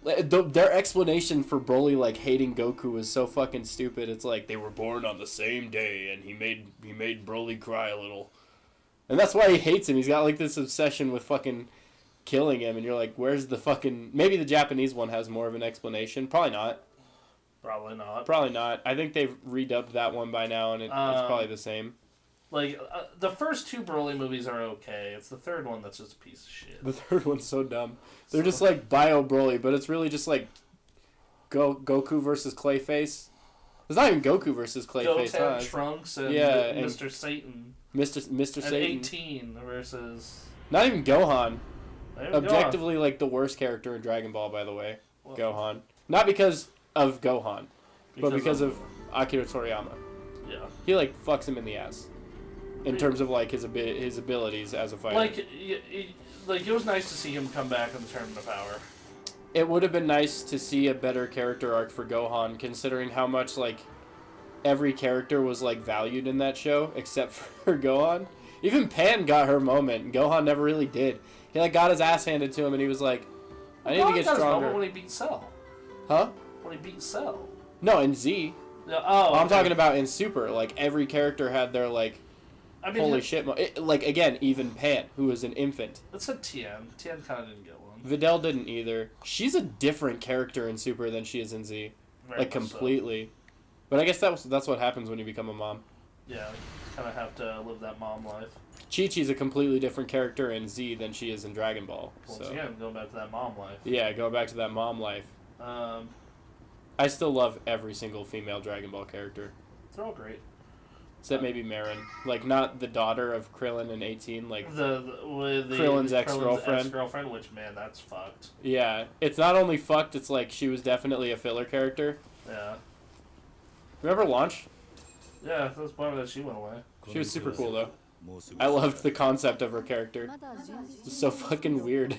Their explanation for Broly, like, hating Goku is so fucking stupid. It's like, they were born on the same day and he made Broly cry a little. And that's why he hates him. He's got, like, this obsession with fucking... killing him, and you're like, where's the fucking... Maybe the Japanese one has more of an explanation. Probably not. Probably not. I think they've redubbed that one by now, and it's probably the same. Like, the first two Broly movies are okay. It's the third one that's just a piece of shit. The third one's so dumb. They're just like Bio Broly, but it's really just like Goku versus Clayface. It's not even Goku versus Clayface. Goten, Trunks, and Mr. Satan. Mr. Satan. 18 versus... Not even Gohan. Objectively, like, the worst character in Dragon Ball, by the way. Well, Gohan. Not because of Gohan, but because of Akira Toriyama. Yeah. He, like, fucks him in the ass. In terms of, like, his abilities as a fighter. Like, it was nice to see him come back in the Tournament of Power. It would have been nice to see a better character arc for Gohan, considering how much, like, every character was, like, valued in that show, except for Gohan. Even Pan got her moment, and Gohan never really did. He, like, got his ass handed to him, and he was like, I need to get stronger. Got his moment when he beat Cell. Huh? When he beat Cell. No, in Z. I'm talking about in Super. Like, every character had their, like, holy shit moment. Like, again, even Pan, who was an infant. It said Tien. Tien kind of didn't get one. Videl didn't either. She's a different character in Super than she is in Z. Very like, completely. So. But I guess that's what happens when you become a mom. Yeah, you kind of have to live that mom life. Chi-Chi's a completely different character in Z than she is in Dragon Ball. Once again, going back to that mom life. Yeah, going back to that mom life. I still love every single female Dragon Ball character. They're all great. Except maybe Marin. Like, not the daughter of Krillin in 18, like Krillin's ex-girlfriend. ex-girlfriend, which, man, that's fucked. Yeah. It's not only fucked, it's like she was definitely a filler character. Yeah. Remember Launch? Yeah, that's part of that she went away. She was super cool, though. I loved the concept of her character. It was so fucking weird.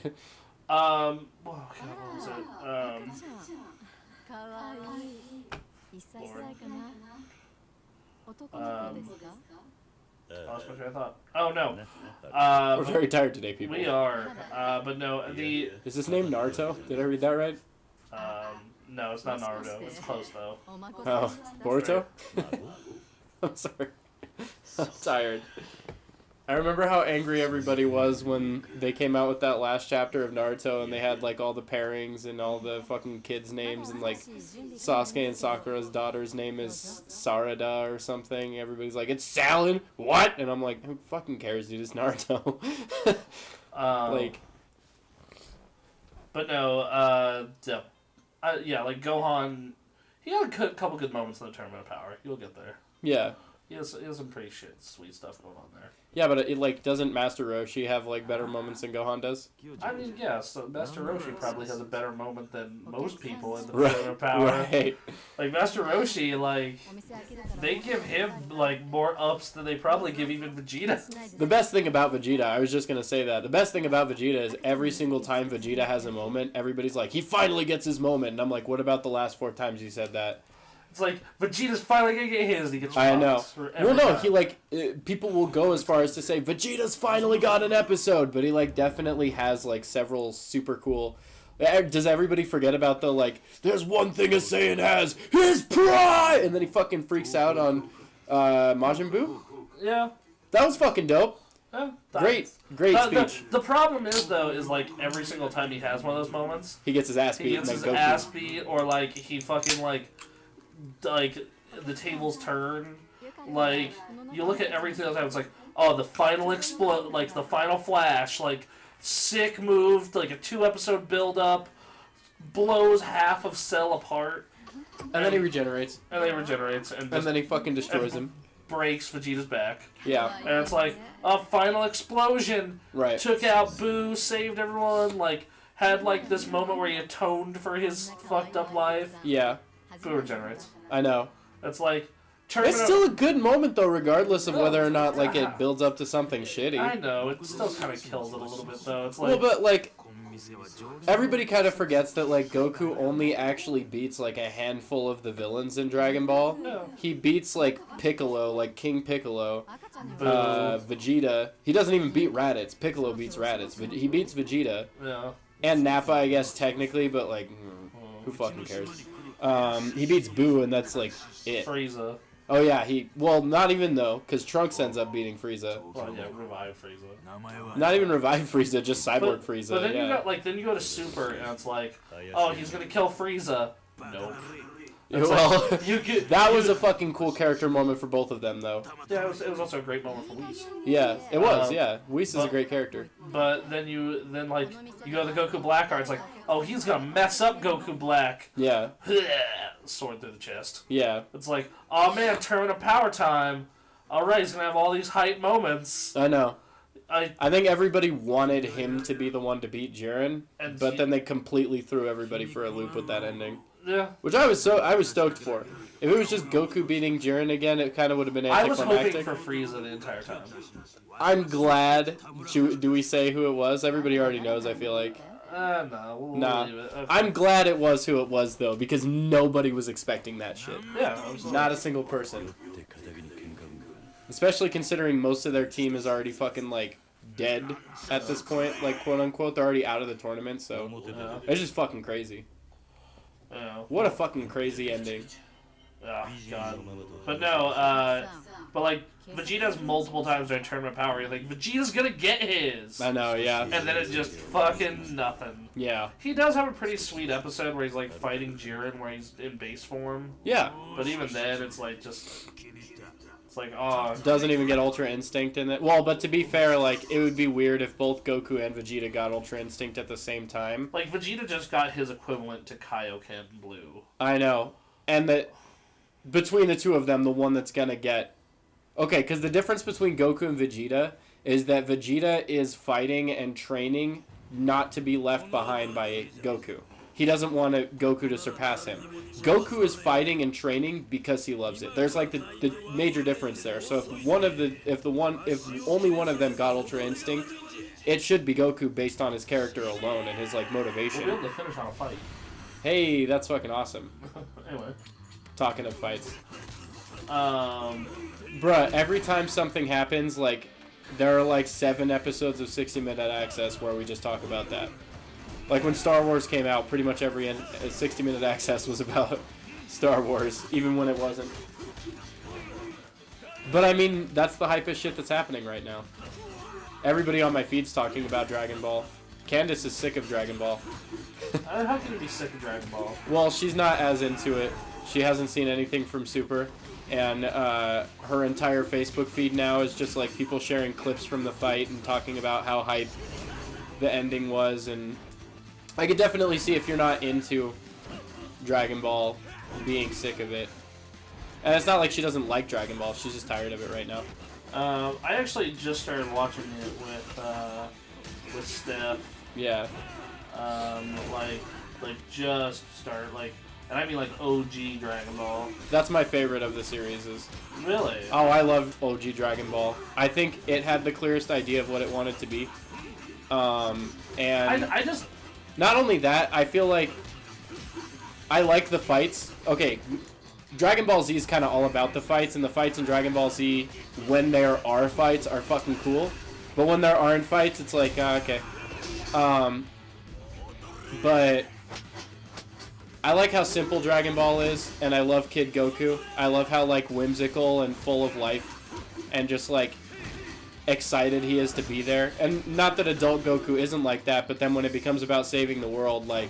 Oh, God, what was it? I lost my train of thought. Oh, no. We're very tired today, people. We are. But no, Is this name Naruto? Did I read that right? No, it's not Naruto. It's close, though. Oh, Boruto? I'm sorry. I'm tired. I remember how angry everybody was when they came out with that last chapter of Naruto and they had like all the pairings and all the fucking kids' names and like Sasuke and Sakura's daughter's name is Sarada or something. Everybody's like, it's Salad? What? And I'm like, who fucking cares, dude? It's Naruto. Like. But no, yeah, like Gohan, he had a couple good moments in the Tournament of Power. You'll get there. Yeah. He has some pretty sweet stuff going on there. Yeah, but it like doesn't Master Roshi have like better moments than Gohan does? I mean, yeah. So Master Roshi probably has a better moment than most people in the Right, Tournament of Power. Right. Like Master Roshi, like they give him like more ups than they probably give even Vegeta. The best thing about Vegeta, I was just gonna say that. The best thing about Vegeta is every single time Vegeta has a moment, everybody's like, he finally gets his moment, and I'm like, what about the last 4 times you said that? It's like Vegeta's finally gonna get his. And he gets. I know. Well, no, time. he like people will go as far as to say Vegeta's finally got an episode, but he like definitely has like several super cool. Does everybody forget about the like? There's one thing a Saiyan has, his pride, and then he fucking freaks out on Majin Buu. Yeah. That was fucking dope. Yeah, Great speech. The problem is though, is like every single time he has one of those moments, he gets his ass beat. He gets his ass beat, or like he fucking like the tables turn. Like you look at everything else, it's like, oh, the final explode, like the final flash, like sick move, like a 2-episode build up, blows half of Cell apart, and then he regenerates. And then he regenerates, and then he fucking destroys him. Breaks Vegeta's back. Yeah. And it's like a final explosion. Right. Took out Boo, saved everyone. Like had like this moment where he atoned for his fucked up life. Yeah. Boo regenerates. I know. It's like. It's still a good moment though, regardless of whether or not like it builds up to something shitty. I know. It still kind of kills it a little bit though. It's like. Well, but like. Everybody kind of forgets that like Goku only actually beats like a handful of the villains in Dragon Ball. Yeah. He beats like Piccolo, like King Piccolo, Vegeta. He doesn't even beat Raditz. Piccolo beats Raditz. He beats Vegeta. Yeah. And Nappa, I guess technically, but like, who fucking cares? He beats Boo, and that's like it. Frieza. Oh yeah, well, not even though, because Trunks ends up beating Frieza. Well, yeah, revive Frieza. Not even revive Frieza, just cyborg Frieza. But then yeah. then you go to Super, and it's like, oh, he's gonna kill Frieza. Nope. Well, like, that was a fucking cool character moment for both of them, though. Yeah, it was also a great moment for Whis. Yeah, it was. Yeah, Whis is a great character. But then you go to Goku Black, it's like, oh, he's gonna mess up Goku Black. Yeah. Sword through the chest. Yeah. It's like, oh man, Tournament of Power time. All right, he's gonna have all these hype moments. I know. I think everybody wanted him to be the one to beat Jiren, but then they completely threw everybody for a loop with that ending. Yeah. Which I was stoked for. If it was just Goku beating Jiren again, it kind of would have been anticlimactic. I was hoping for Frieza the entire time. I'm glad. Do we say who it was? Everybody already knows, I feel like. No. We'll leave it. Okay. I'm glad it was who it was, though, because nobody was expecting that shit. Yeah, absolutely. Not a single person. Especially considering most of their team is already fucking, like, dead at this point, like, quote-unquote. They're already out of the tournament, so it's just fucking crazy. Yeah. What a fucking crazy ending. Oh, God. But no, but, like, Vegeta's multiple times during Tournament of Power, you're like, Vegeta's gonna get his! I know, yeah. And then it's just fucking nothing. Yeah. He does have a pretty sweet episode where he's, like, fighting Jiren, where he's in base form. Yeah. But even then, it's, like, just... It's like, oh... Doesn't even get Ultra Instinct in it. Well, but to be fair, like, it would be weird if both Goku and Vegeta got Ultra Instinct at the same time. Like, Vegeta just got his equivalent to Kaioken Blue. I know. And that between the two of them, the one that's gonna get... Okay, because the difference between Goku and Vegeta is that Vegeta is fighting and training not to be left behind by Goku. He doesn't want Goku to surpass him. Goku is fighting and training because he loves it. There's like the major difference there. So if only one of them got Ultra Instinct, it should be Goku based on his character alone and his like motivation. We'll be able to finish on a fight. Hey, that's fucking awesome. Anyway. Talking of fights. Bruh, every time something happens, like, there are like 7 episodes of 60-Minute Access where we just talk about that. Like when Star Wars came out, pretty much every 60-Minute Access was about Star Wars, even when it wasn't. But I mean, that's the hypest shit that's happening right now. Everybody on my feed's talking about Dragon Ball. Candace is sick of Dragon Ball. How can you be sick of Dragon Ball? Well, she's not as into it. She hasn't seen anything from Super. And her entire Facebook feed now is just like people sharing clips from the fight and talking about how hype the ending was. And I could definitely see if you're not into Dragon Ball being sick of it. And it's not like she doesn't like Dragon Ball. She's just tired of it right now. I actually just started watching it with Steph. Yeah. Like just start and I mean like OG Dragon Ball. That's my favorite of the series. Really? Oh, I love OG Dragon Ball. I think it had the clearest idea of what it wanted to be. And I just... Not only that, I feel like I like the fights. Okay, Dragon Ball Z is kind of all about the fights, and the fights in Dragon Ball Z, when there are fights, are fucking cool. But when there aren't fights, it's like, okay. But I like how simple Dragon Ball is, and I love Kid Goku. I love how, like, whimsical and full of life and just, like, excited he is to be there. And not that adult Goku isn't like that, but then when it becomes about saving the world, like,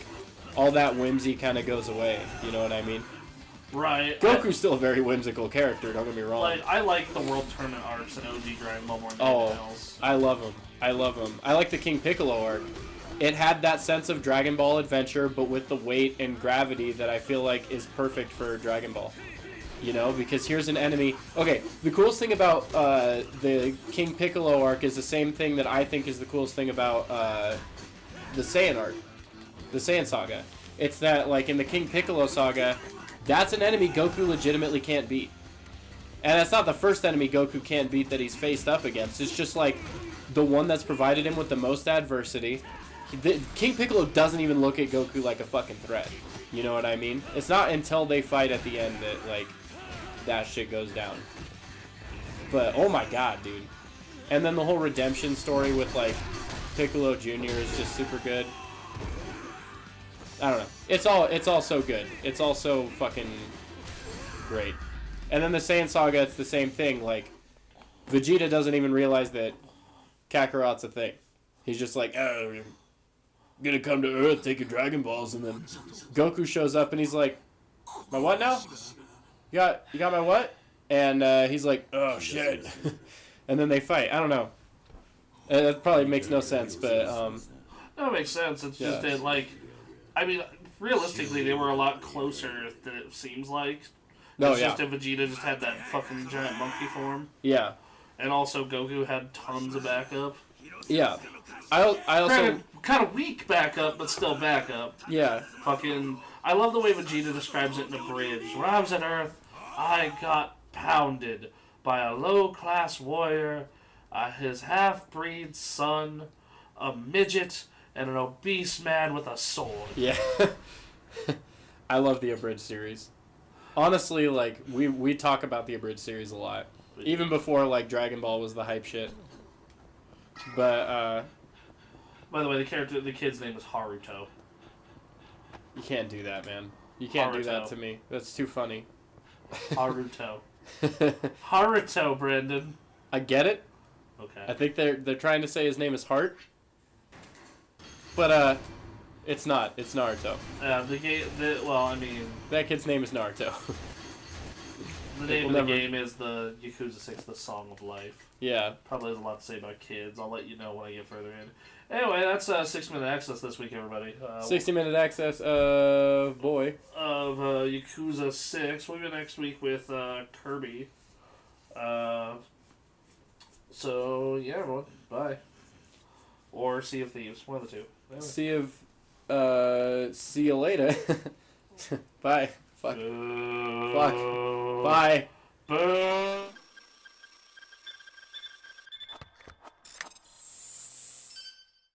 all that whimsy kind of goes away. You know what I mean? Right. Goku's still a very whimsical character, don't get me wrong. Like, I like the World Tournament arcs in OG Dragon Ball more than anything else. I love them. I love them. I like the King Piccolo arc. It had that sense of Dragon Ball adventure, but with the weight and gravity that I feel like is perfect for Dragon Ball. You know, because here's an enemy. Okay, the coolest thing about the King Piccolo arc is the same thing that I think is the coolest thing about the Saiyan arc, the Saiyan saga. It's that, like, in the King Piccolo saga, that's an enemy Goku legitimately can't beat. And that's not the first enemy Goku can't beat that he's faced up against. It's just, like, the one that's provided him with the most adversity. King Piccolo doesn't even look at Goku like a fucking threat. You know what I mean? It's not until they fight at the end that, like, that shit goes down. But, oh my god, dude. And then the whole redemption story with, like, Piccolo Jr. is just super good. I don't know. It's all so good. It's all so fucking great. And then the Saiyan saga, it's the same thing. Like, Vegeta doesn't even realize that Kakarot's a thing. He's just like, oh, you're gonna come to Earth, take your Dragon Balls, and then Goku shows up and he's like, my what now? You got my what? And he's like, oh shit. And then they fight. I don't know. That probably makes no sense, but that makes sense. It's just that, like, I mean, realistically, they were a lot closer than it seems like. It's just that Vegeta just had that fucking giant monkey form. Yeah. And also Goku had tons of backup. Yeah. I also... Kind of weak backup, but still backup. Yeah. Fucking... I love the way Vegeta describes it in the bridge. When I was on Earth, I got pounded by a low-class warrior, his half-breed son, a midget, and an obese man with a sword. Yeah. I love the Abridged series. Honestly, like, we talk about the Abridged series a lot. Even before, like, Dragon Ball was the hype shit. But, by the way, the kid's name is Haruto. You can't do that, man. You can't do that to me. That's too funny. Haruto. Haruto, Brandon. I get it. Okay. I think they're trying to say his name is Heart. But, it's not. It's Naruto. Well, I mean... That kid's name is Naruto. The name of the game is the Yakuza 6, The Song of Life. Yeah. Probably has a lot to say about kids. I'll let you know when I get further in. Anyway, that's 6-minute access this week, everybody. 60-minute access of... Boy. Of Yakuza 6. We'll be next week with Kirby. So yeah, everyone, bye. Or Sea of Thieves, one of the two. Anyway. See you later. Bye. Fuck. Fuck. Bye.